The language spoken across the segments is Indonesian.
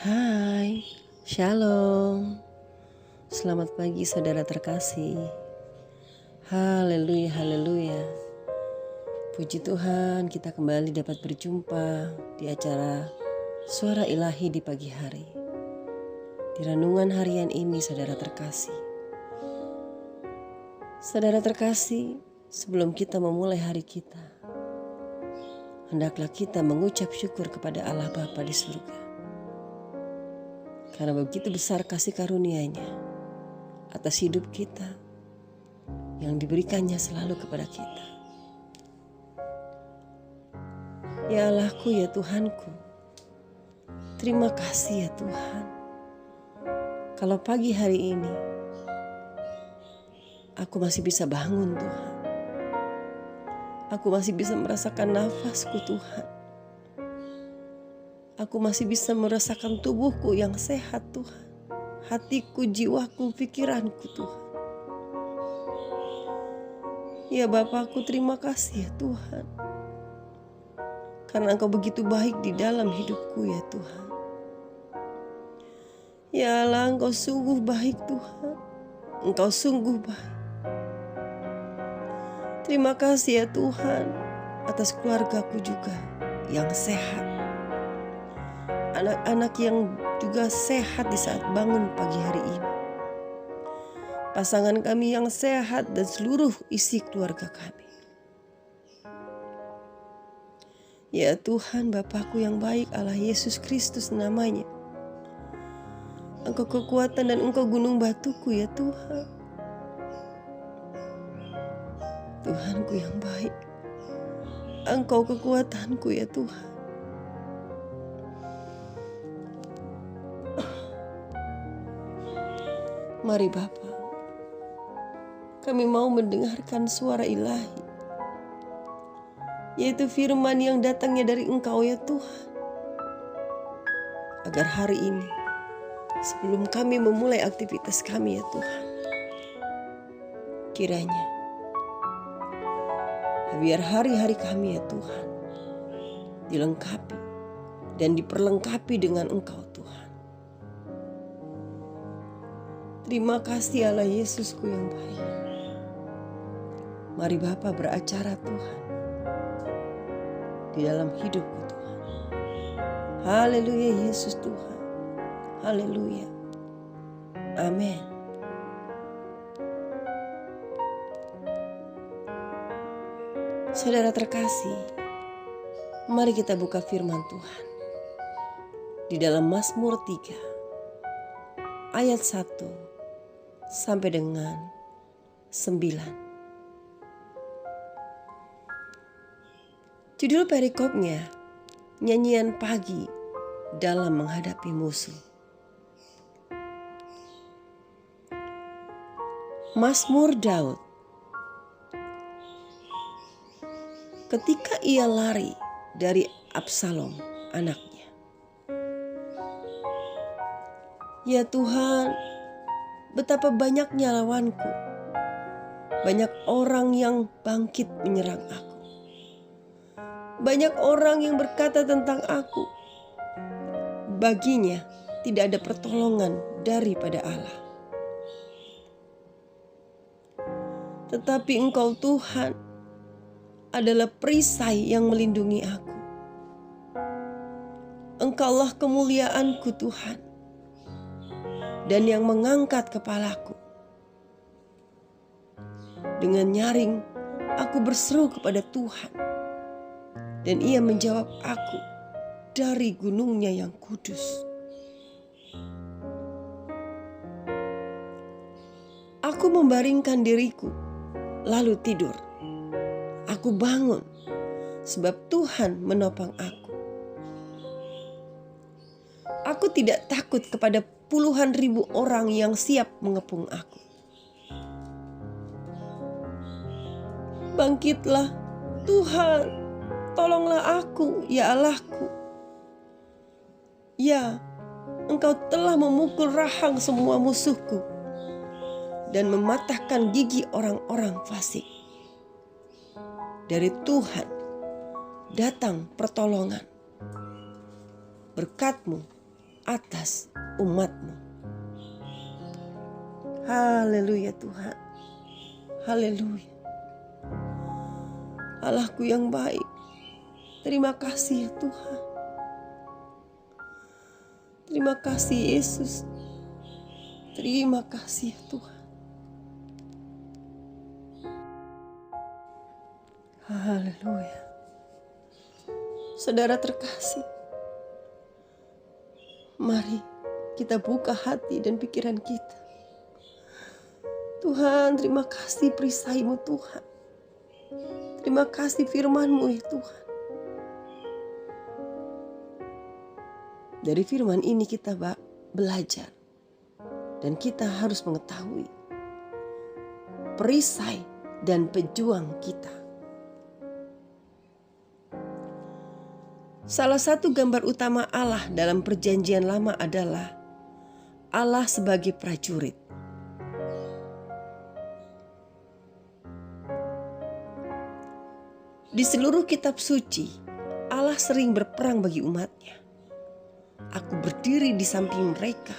Hai, Shalom. Selamat pagi saudara terkasih. Haleluya, haleluya. Puji Tuhan, kita kembali dapat berjumpa di acara Suara Ilahi di pagi hari. Di renungan harian ini saudara terkasih. Saudara terkasih, sebelum kita memulai hari kita, hendaklah kita mengucap syukur kepada Allah Bapa di surga. Karena begitu besar kasih karunia-Nya atas hidup kita yang diberikannya selalu kepada kita. Ya Allahku, ya Tuhanku, terima kasih ya Tuhan. Kalau pagi hari ini aku masih bisa bangun Tuhan. Aku masih bisa merasakan nafasku Tuhan. Aku masih bisa merasakan tubuhku yang sehat Tuhan. Hatiku, jiwaku, pikiranku Tuhan. Ya Bapakku, terima kasih ya Tuhan. Karena Engkau begitu baik di dalam hidupku ya Tuhan. Ya Allah, Engkau sungguh baik Tuhan. Engkau sungguh baik. Terima kasih ya Tuhan atas keluargaku juga yang sehat. Anak-anak yang juga sehat di saat bangun pagi hari ini. Pasangan kami yang sehat dan seluruh isi keluarga kami. Ya Tuhan, Bapakku yang baik, Allah Yesus Kristus namanya. Engkau kekuatan dan Engkau gunung batuku ya Tuhan. Tuhanku yang baik, Engkau kekuatanku ya Tuhan. Mari Bapa, kami mau mendengarkan suara ilahi, yaitu firman yang datangnya dari Engkau ya Tuhan. Agar hari ini, sebelum kami memulai aktivitas kami ya Tuhan, kiranya biar hari-hari kami ya Tuhan dilengkapi dan diperlengkapi dengan Engkau Tuhan. Terima kasih Allah Yesusku yang baik. Mari Bapa beracara Tuhan di dalam hidupku Tuhan. Haleluya Yesus Tuhan. Haleluya. Amin. Saudara terkasih, mari kita buka firman Tuhan di dalam Mazmur 3 ayat 1 sampai dengan 9. Judul perikopnya, nyanyian pagi dalam menghadapi musuh. Mazmur Daud. Ketika ia lari dari Absalom anaknya. Ya Tuhan, betapa banyaknya lawanku. Banyak orang yang bangkit menyerang aku. Banyak orang yang berkata tentang aku. Baginya tidak ada pertolongan daripada Allah. Tetapi Engkau Tuhan adalah perisai yang melindungi aku. Engkaulah kemuliaanku Tuhan, dan yang mengangkat kepalaku. Dengan nyaring aku berseru kepada Tuhan, dan Ia menjawab aku dari gunungnya yang kudus. Aku membaringkan diriku, lalu tidur. Aku bangun, sebab Tuhan menopang aku. Aku tidak takut kepada puluhan ribu orang yang siap mengepung aku. Bangkitlah, Tuhan, tolonglah aku, ya Allahku. Ya, Engkau telah memukul rahang semua musuhku dan mematahkan gigi orang-orang fasik. Dari Tuhan datang pertolongan. Berkat-Mu atas umat-Mu. Haleluya Tuhan. Haleluya. Allahku yang baik, terima kasih ya Tuhan. Terima kasih Yesus. Terima kasih ya Tuhan. Haleluya. Saudara terkasih, mari kita buka hati dan pikiran kita. Tuhan, terima kasih perisai-Mu Tuhan. Terima kasih firman-Mu ya Tuhan. Dari firman ini kita belajar. Dan kita harus mengetahui perisai dan pejuang kita. Salah satu gambar utama Allah dalam Perjanjian Lama adalah Allah sebagai prajurit. Di seluruh kitab suci, Allah sering berperang bagi umatnya. Aku berdiri di samping mereka,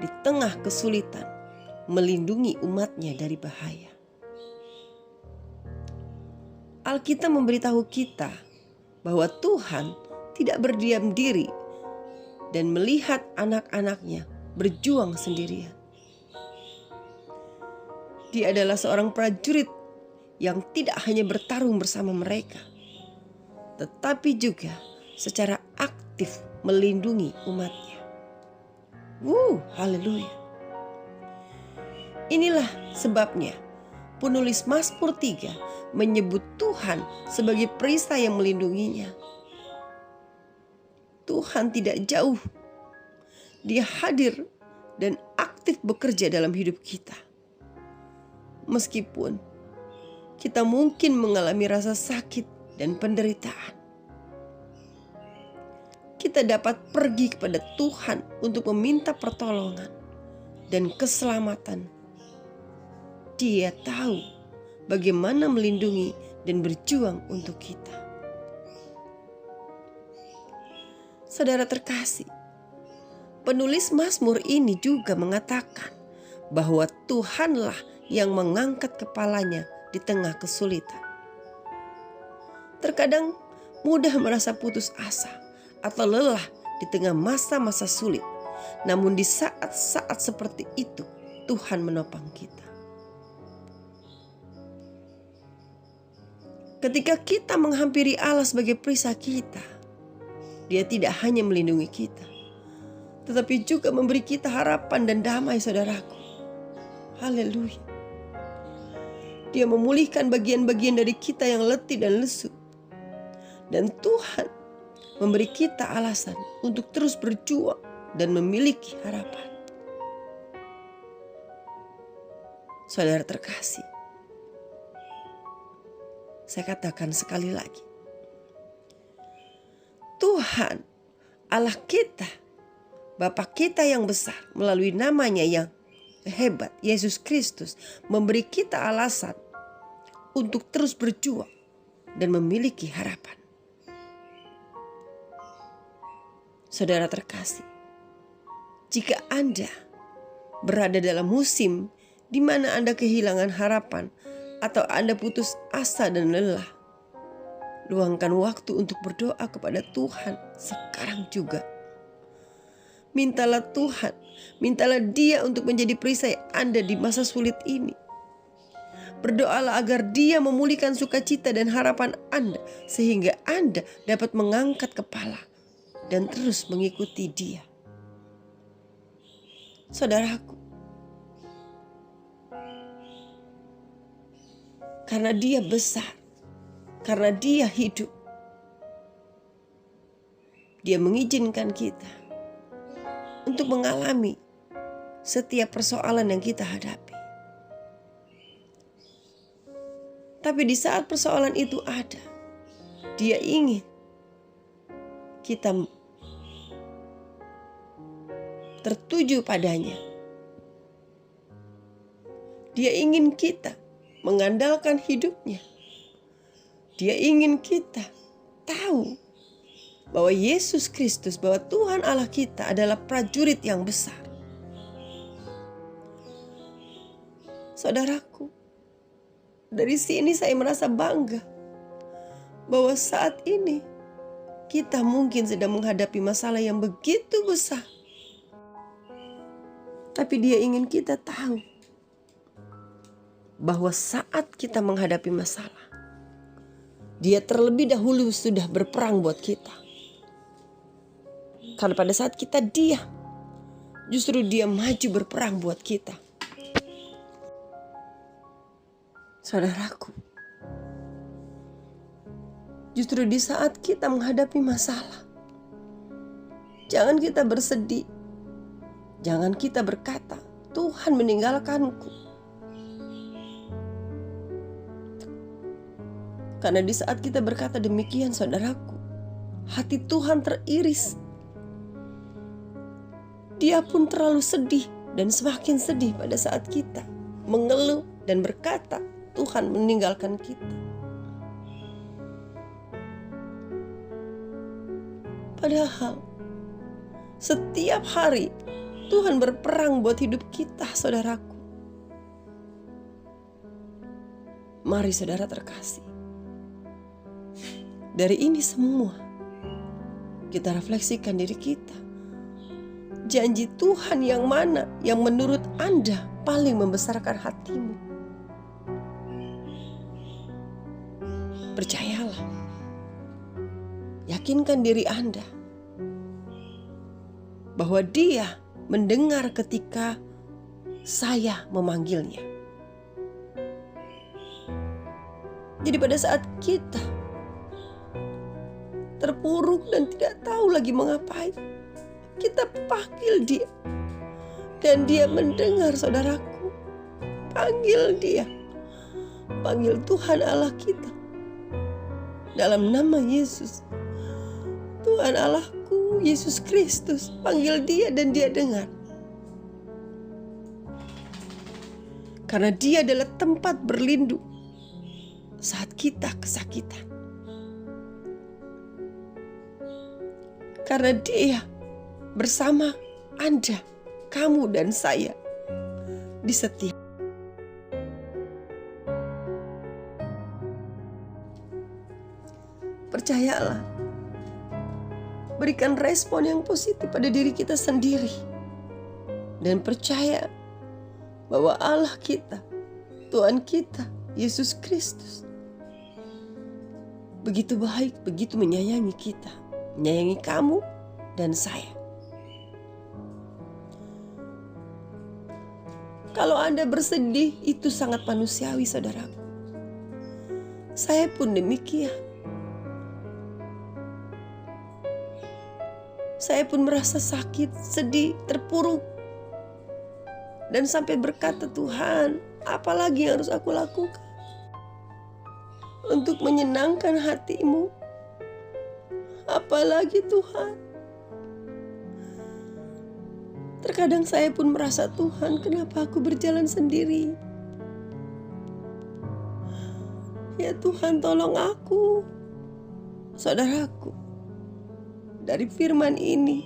di tengah kesulitan, melindungi umatnya dari bahaya. Alkitab memberitahu kita bahwa Tuhan tidak berdiam diri dan melihat anak-anaknya berjuang sendirian. Dia adalah seorang prajurit yang tidak hanya bertarung bersama mereka, tetapi juga secara aktif melindungi umatnya. Haleluya. Inilah sebabnya penulis Mazmur 3 menyebut Tuhan sebagai perisai yang melindunginya. Tuhan tidak jauh. Dia hadir dan aktif bekerja dalam hidup kita. Meskipun kita mungkin mengalami rasa sakit dan penderitaan, kita dapat pergi kepada Tuhan untuk meminta pertolongan dan keselamatan. Dia tahu bagaimana melindungi dan berjuang untuk kita. Saudara terkasih, penulis Mazmur ini juga mengatakan bahwa Tuhanlah yang mengangkat kepalanya di tengah kesulitan. Terkadang mudah merasa putus asa atau lelah di tengah masa-masa sulit. Namun di saat-saat seperti itu Tuhan menopang kita. Ketika kita menghampiri Allah sebagai perisai kita, Dia tidak hanya melindungi kita, tetapi juga memberi kita harapan dan damai, saudaraku. Haleluya. Dia memulihkan bagian-bagian dari kita yang letih dan lesu. Dan Tuhan memberi kita alasan untuk terus berjuang dan memiliki harapan. Saudara terkasih, saya katakan sekali lagi, Tuhan Allah kita, Bapa kita yang besar, melalui namanya yang hebat, Yesus Kristus, memberi kita alasan untuk terus berjuang dan memiliki harapan. Saudara terkasih, jika Anda berada dalam musim di mana Anda kehilangan harapan atau Anda putus asa dan lelah, luangkan waktu untuk berdoa kepada Tuhan sekarang juga. Mintalah Tuhan, mintalah Dia untuk menjadi perisai Anda di masa sulit ini. Berdoalah agar Dia memulihkan sukacita dan harapan Anda, sehingga Anda dapat mengangkat kepala dan terus mengikuti Dia. Saudaraku, karena Dia besar, karena Dia hidup, Dia mengizinkan kita untuk mengalami setiap persoalan yang kita hadapi. Tapi di saat persoalan itu ada, Dia ingin kita tertuju padanya. Dia ingin kita mengandalkan hidupnya. Dia ingin kita tahu bahwa Yesus Kristus, bahwa Tuhan Allah kita adalah prajurit yang besar. Saudaraku, dari sini saya merasa bangga bahwa saat ini kita mungkin sedang menghadapi masalah yang begitu besar. Tapi Dia ingin kita tahu bahwa saat kita menghadapi masalah, Dia terlebih dahulu sudah berperang buat kita. Karena pada saat kita diam, justru Dia maju berperang buat kita. Saudaraku, justru di saat kita menghadapi masalah, jangan kita bersedih. Jangan kita berkata, Tuhan meninggalkanku. Karena di saat kita berkata demikian, saudaraku, hati Tuhan teriris. Dia pun terlalu sedih dan semakin sedih pada saat kita mengeluh dan berkata, Tuhan meninggalkan kita. Padahal setiap hari Tuhan berperang buat hidup kita, saudaraku. Mari saudara terkasih, dari ini semua kita refleksikan diri kita. Janji Tuhan yang mana yang menurut Anda paling membesarkan hatimu? Percayalah, yakinkan diri Anda bahwa Dia mendengar ketika saya memanggilnya. Jadi pada saat kita terpuruk dan tidak tahu lagi mengapain, kita panggil Dia dan Dia mendengar, saudaraku. Panggil Dia, panggil Tuhan Allah kita dalam nama Yesus. Tuhan Allahku, Yesus Kristus, panggil Dia dan Dia dengar. Karena Dia adalah tempat berlindung saat kita kesakitan. Karena Dia bersama Anda, kamu dan saya di setiap. Percayalah, berikan respon yang positif pada diri kita sendiri. Dan percaya bahwa Allah kita, Tuhan kita, Yesus Kristus, begitu baik, begitu menyayangi kita. Menyayangi kamu dan saya. Kalau Anda bersedih, itu sangat manusiawi, saudaraku. Saya pun demikian. Saya pun merasa sakit, sedih, terpuruk. Dan sampai berkata, Tuhan, apalagi yang harus aku lakukan untuk menyenangkan hati-Mu? Apalagi Tuhan? Terkadang saya pun merasa, Tuhan, kenapa aku berjalan sendiri? Ya Tuhan, tolong aku. Saudaraku, dari firman ini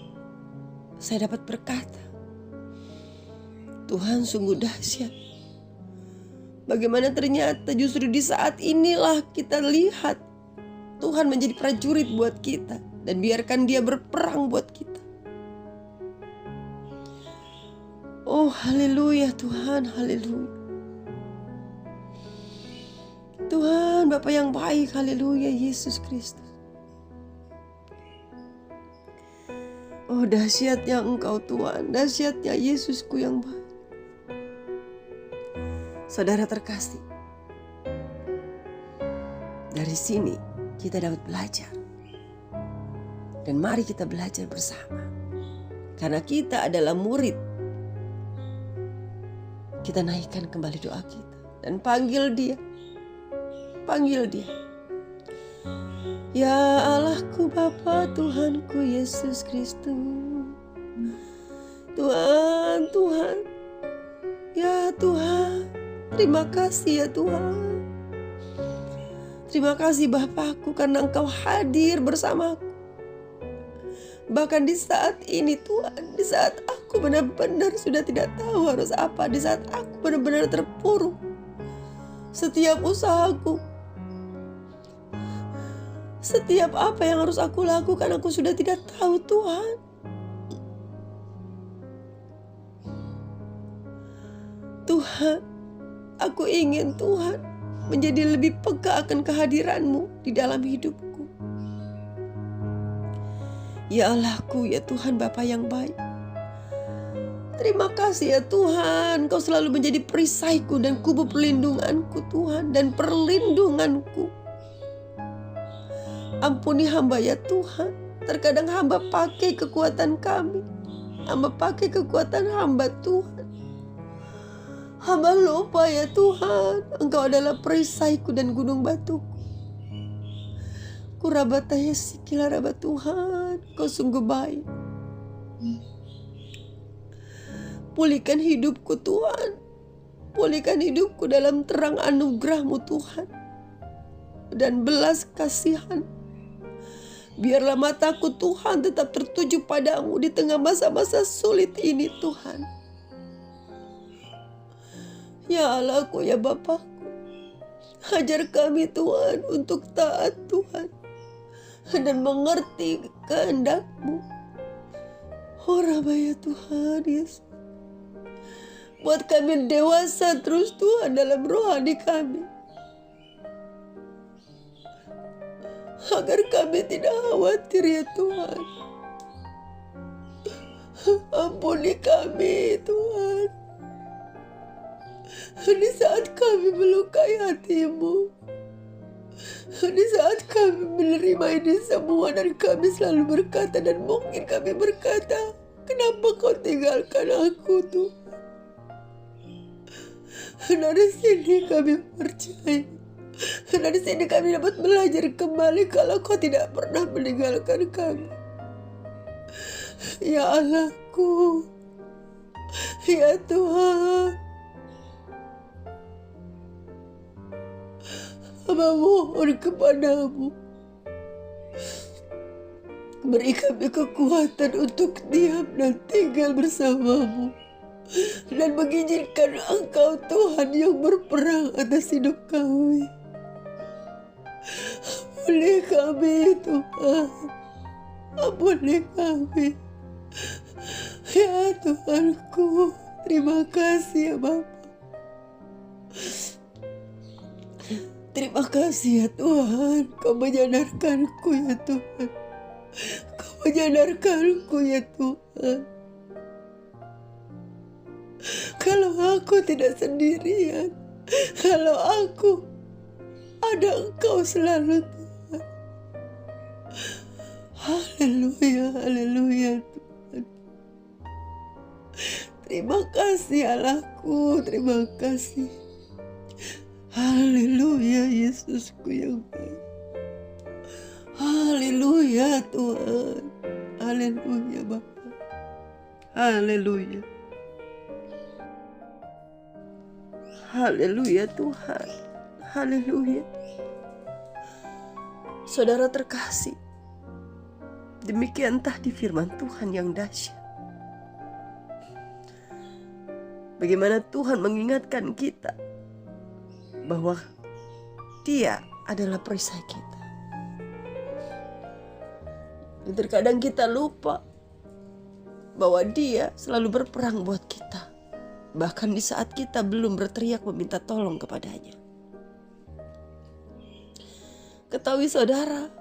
saya dapat berkata, Tuhan sungguh dahsyat. Bagaimana ternyata justru di saat inilah kita lihat Tuhan menjadi prajurit buat kita. Dan biarkan Dia berperang buat kita. Oh haleluya Tuhan, haleluya. Tuhan Bapa yang baik, haleluya Yesus Kristus. Oh dahsyatnya Engkau Tuhan, dahsyatnya Yesusku yang baik. Saudara terkasih, dari sini kita dapat belajar. Dan mari kita belajar bersama. Karena kita adalah murid. Kita naikkan kembali doa kita. Dan panggil Dia. Panggil Dia. Ya Allahku Bapa, Tuhanku Yesus Kristus. Tuhan, Tuhan. Ya Tuhan. Terima kasih ya Tuhan. Terima kasih Bapakku karena Engkau hadir bersamaku. Bahkan di saat ini Tuhan, di saat aku benar-benar sudah tidak tahu harus apa, di saat aku benar-benar terpuruk, setiap usahaku, setiap apa yang harus aku lakukan, aku sudah tidak tahu Tuhan. Tuhan, aku ingin Tuhan menjadi lebih peka akan kehadiran-Mu di dalam hidupku. Ya Allahku, ya Tuhan Bapa yang baik. Terima kasih ya Tuhan, Kau selalu menjadi perisaiku dan kubu perlindunganku Tuhan, dan perlindunganku. Ampuni hamba ya Tuhan. Terkadang hamba pakai kekuatan kami, hamba pakai kekuatan hamba Tuhan. Hamba lupa ya Tuhan, Engkau adalah perisaiku dan gunung batuku. Kurabataya sikila rabat Tuhan, Kau sungguh baik. Pulihkan hidupku Tuhan, pulihkan hidupku dalam terang anugerah-Mu Tuhan, dan belas kasihan. Biarlah mataku Tuhan tetap tertuju padamu di tengah masa-masa sulit ini Tuhan. Ya Allahku, ya Bapa, ajar kami Tuhan untuk taat Tuhan dan mengerti kehendak-Mu. Horabaya Tuhan Yesus, buat kami dewasa terus Tuhan dalam rohani kami, agar kami tidak khawatir ya Tuhan. Ampuni kami Tuhan, di saat kami melukai hati-Mu, di saat kami menerima ini semua, dan kami selalu berkata, dan mungkin kami berkata, kenapa Kau tinggalkan aku Tuhan? Dari sini kami percaya, dari sini kami dapat belajar kembali kalau Kau tidak pernah meninggalkan kami. Ya Allahku, ya Tuhan, hamba mohon kepadamu, beri kami kekuatan untuk diam dan tinggal bersama-Mu, dan mengizinkan Engkau Tuhan yang berperang atas hidup kami. Ampuni kami Tuhan, ampuni kami. Ya Tuhanku, terima kasih ya Bapa. Terima kasih ya Tuhan, Kau menyadarkanku ya Tuhan. Kau menyadarkanku ya Tuhan, kalau aku tidak sendirian, kalau aku ada Engkau selalu Tuhan. Haleluya, haleluya Tuhan. Terima kasih Allahku, terima kasih. Haleluya Yesusku yang baik. Haleluya Tuhan. Haleluya Bapa. Haleluya. Haleluya Tuhan. Haleluya. Saudara terkasih, demikian tadi firman Tuhan yang dahsyat. Bagaimana Tuhan mengingatkan kita bahwa Dia adalah perisai kita. Dan terkadang kita lupa bahwa Dia selalu berperang buat kita, bahkan di saat kita belum berteriak meminta tolong kepadanya. Ketahui saudara,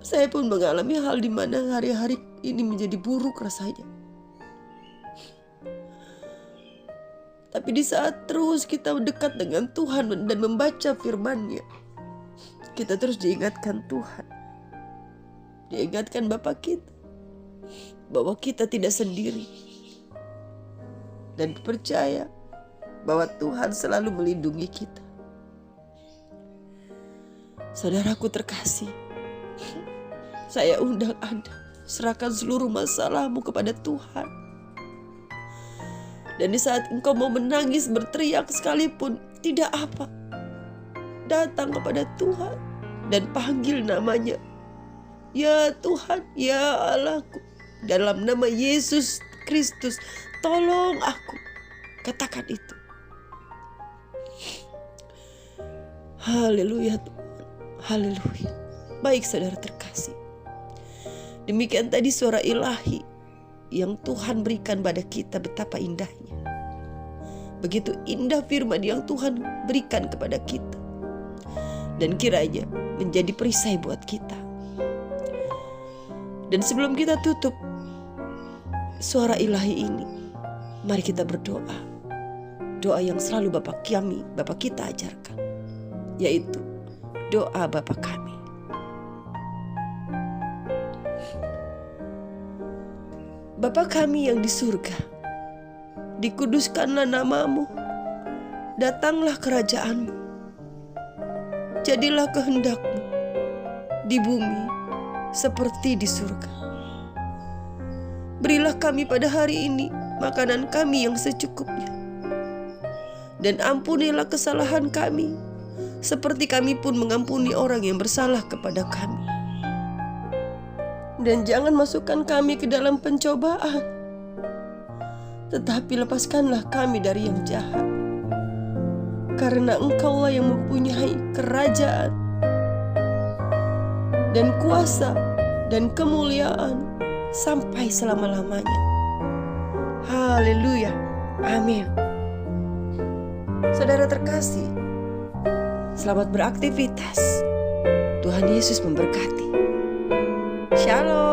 saya pun mengalami hal di mana hari-hari ini menjadi buruk rasanya. Tapi di saat terus kita dekat dengan Tuhan dan membaca firman-Nya, kita terus diingatkan Tuhan, diingatkan Bapa kita, bahwa kita tidak sendiri, dan percaya bahwa Tuhan selalu melindungi kita. Saudaraku terkasih, saya undang Anda, serahkan seluruh masalahmu kepada Tuhan. Dan di saat engkau mau menangis, berteriak sekalipun, tidak apa. Datang kepada Tuhan dan panggil namanya. Ya Tuhan, ya Allahku, dalam nama Yesus Kristus, tolong aku. Katakan itu. Haleluya Tuhan, haleluya. Baik saudara terkasih, demikian tadi suara ilahi yang Tuhan berikan pada kita, betapa indahnya. Begitu indah firman yang Tuhan berikan kepada kita, dan kiranya menjadi perisai buat kita. Dan sebelum kita tutup suara ilahi ini, mari kita berdoa. Doa yang selalu Bapa kita ajarkan, yaitu doa Bapa kami. Bapa kami yang di surga, dikuduskanlah namamu, datanglah kerajaanmu, jadilah kehendakmu di bumi seperti di surga. Berilah kami pada hari ini makanan kami yang secukupnya, dan ampunilah kesalahan kami, seperti kami pun mengampuni orang yang bersalah kepada kami. Dan jangan masukkan kami ke dalam pencobaan, tetapi lepaskanlah kami dari yang jahat. Karena Engkaulah yang mempunyai kerajaan dan kuasa dan kemuliaan sampai selama-lamanya. Haleluya, amin. Saudara terkasih, selamat beraktivitas. Tuhan Yesus memberkati. Shalom.